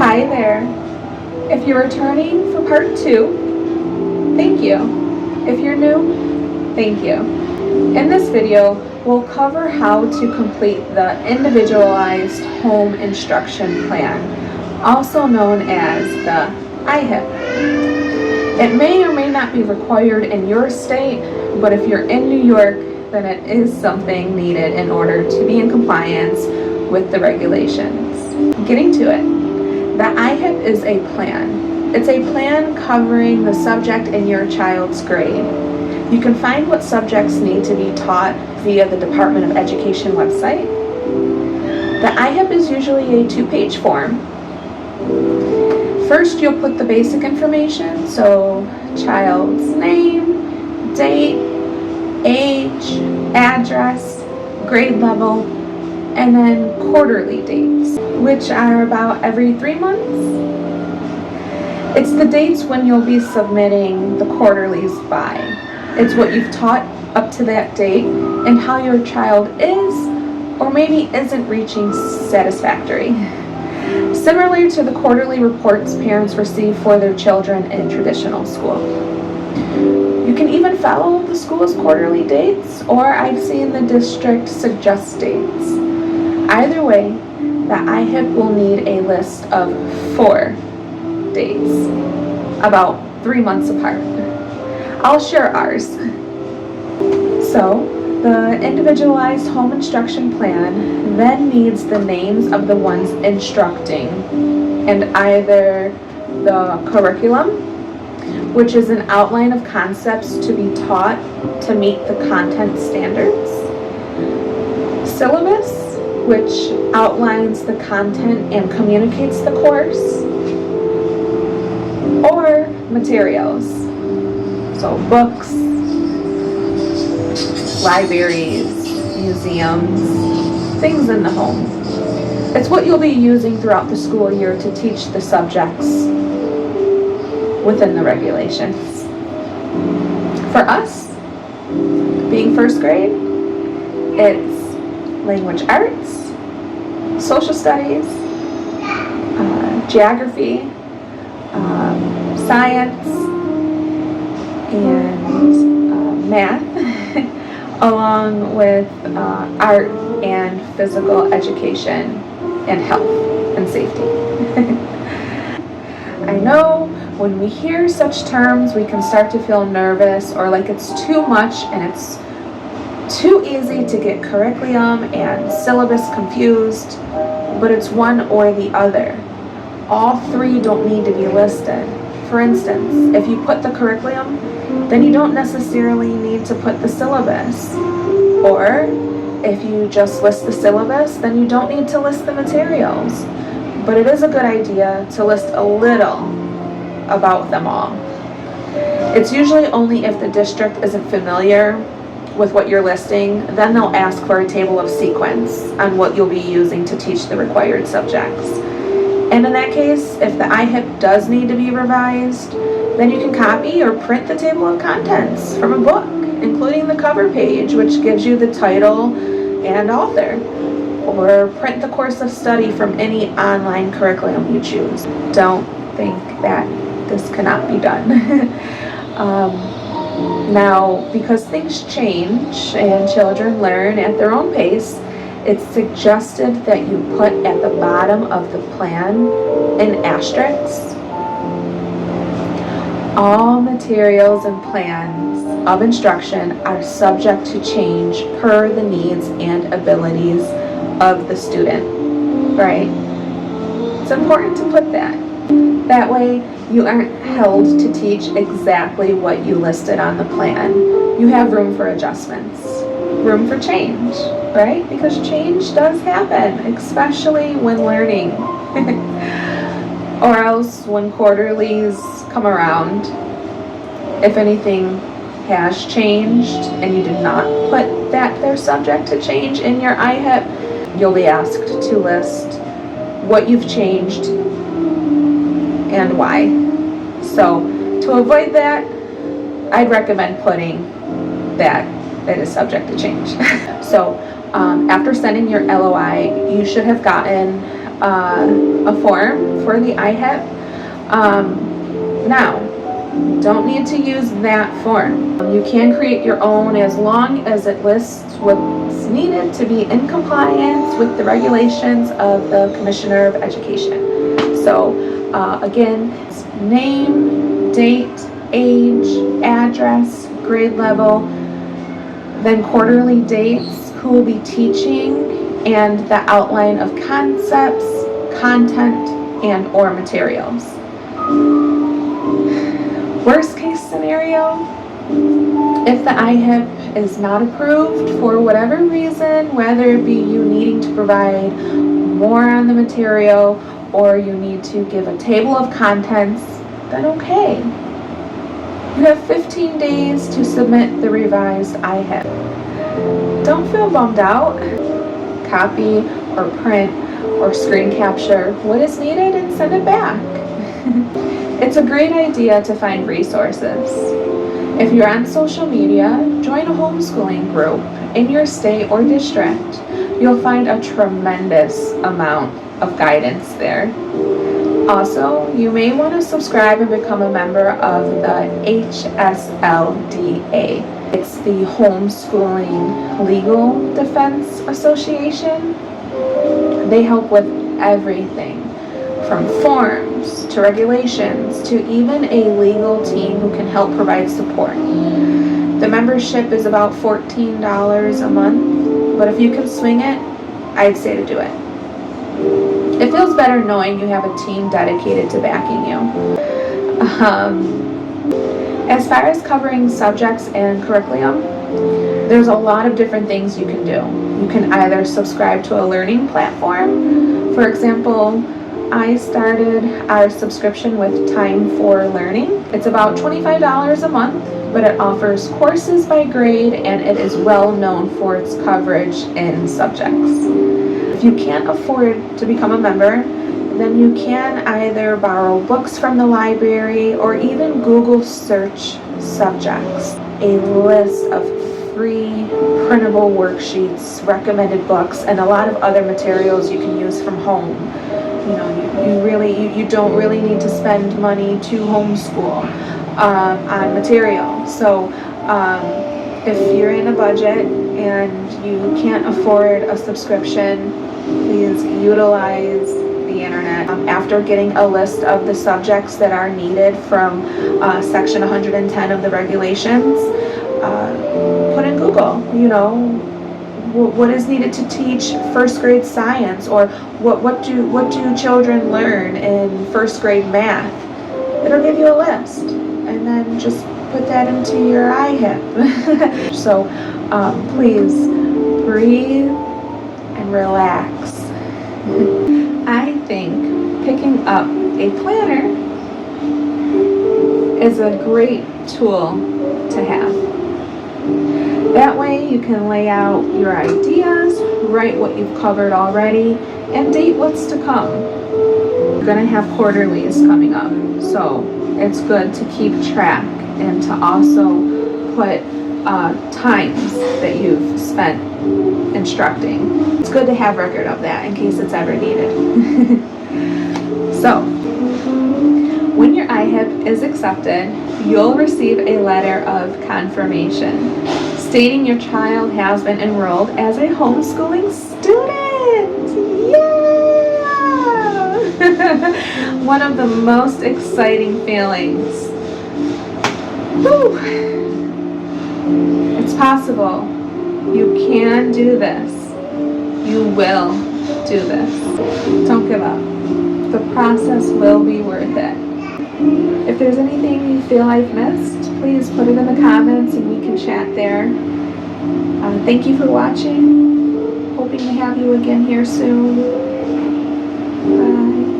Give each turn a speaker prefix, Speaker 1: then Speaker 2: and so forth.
Speaker 1: Hi there. If you're returning for part 2, thank you. If you're new, thank you. In this video, we'll cover how to complete the Individualized Home Instruction Plan, also known as the IHIP. It may or may not be required in your state, but if you're in New York, then it is something needed in order to be in compliance with the regulations. Getting to it. The IHIP is a plan. It's a plan covering the subject in your child's grade. You can find what subjects need to be taught via the Department of Education website. The IHIP is usually a 2-page form. First, you'll put the basic information, so child's name, date, age, address, grade level, and then quarterly dates, which are about every 3 months. It's the dates when you'll be submitting the quarterlies by. It's what you've taught up to that date and how your child is or maybe isn't reaching satisfactory. Similar to the quarterly reports parents receive for their children in traditional school. You can even follow the school's quarterly dates, or I've seen the district suggest dates. Either way, the IHIP will need a list of 4 dates, about 3 months apart. I'll share ours. So, the Individualized Home Instruction Plan then needs the names of the ones instructing and either the curriculum, which is an outline of concepts to be taught to meet the content standards, syllabus, which outlines the content and communicates the course, or materials, so books, libraries, museums, things in the home. It's what you'll be using throughout the school year to teach the subjects within the regulations. For us, being first grade, it's language arts, social studies, geography, science, and math, along with art and physical education and health and safety. I know when we hear such terms, we can start to feel nervous or like it's too much and it's too easy to get curriculum and syllabus confused, but it's one or the other. All 3 don't need to be listed. For instance, if you put the curriculum, then you don't necessarily need to put the syllabus. Or if you just list the syllabus, then you don't need to list the materials. But it is a good idea to list a little about them all. It's usually only if the district isn't familiar with what you're listing, then they'll ask for a table of sequence on what you'll be using to teach the required subjects. And in that case, if the IHIP does need to be revised, then you can copy or print the table of contents from a book, including the cover page, which gives you the title and author, or print the course of study from any online curriculum you choose. Don't think that this cannot be done. Now, because things change and children learn at their own pace, it's suggested that you put at the bottom of the plan an asterisk. All materials and plans of instruction are subject to change per the needs and abilities of the student, right? It's important to put that. That way, you aren't held to teach exactly what you listed on the plan. You have room for adjustments, room for change, right? Because change does happen, especially when learning. Or else when quarterlies come around, if anything has changed and you did not put that they're subject to change in your IHIP, you'll be asked to list what you've changed and why. So to avoid that, I'd recommend putting that it is subject to change. So after sending your LOI, you should have gotten a form for the IHIP. Now, you don't need to use that form. You can create your own as long as it lists what's needed to be in compliance with the regulations of the Commissioner of Education. So again, it's name, date, age, address, grade level, then quarterly dates, who will be teaching, and the outline of concepts, content, and or materials. Worst case scenario, if the IHIP is not approved for whatever reason, whether it be you needing to provide more on the material or you need to give a table of contents, then okay. You have 15 days to submit the revised IHIP. Don't feel bummed out. Copy or print or screen capture what is needed and send it back. It's a great idea to find resources. If you're on social media, join a homeschooling group in your state or district. You'll find a tremendous amount of guidance there. Also, you may want to subscribe and become a member of the HSLDA. It's the Homeschooling Legal Defense Association. They help with everything from forms to regulations to even a legal team who can help provide support. The membership is about $14 a month, but if you can swing it, I'd say to do it. It feels better knowing you have a team dedicated to backing you. As far as covering subjects and curriculum, there's a lot of different things you can do. You can either subscribe to a learning platform. For example, I started our subscription with Time for Learning. It's about $25 a month, but it offers courses by grade and it is well known for its coverage in subjects. If you can't afford to become a member, then you can either borrow books from the library or even Google search subjects. A list of free printable worksheets, recommended books, and a lot of other materials you can use from home. You know, you don't really need to spend money to homeschool on material. So if you're in a budget and you can't afford a subscription, please utilize the internet. After getting a list of the subjects that are needed from section 110 of the regulations, put in Google, you know, what is needed to teach first grade science, or what do children learn in first grade math. It'll give you a list, and then just put that into your IHIP. So please breathe and relax. I think picking up a planner is a great tool to have. That way you can lay out your ideas, write what you've covered already, and date what's to come. We're going to have quarterlies coming up, so it's good to keep track and to also put times that you've spent instructing. It's good to have record of that in case it's ever needed. So, when your IHIP is accepted, you'll receive a letter of confirmation stating your child has been enrolled as a homeschooling student. Yeah! One of the most exciting feelings. Woo! It's possible. You can do this. You will do this. Don't give up. The process will be worth it. If there's anything you feel I've missed, please put it in the comments and we can chat there. Thank you for watching. Hoping to have you again here soon. Bye.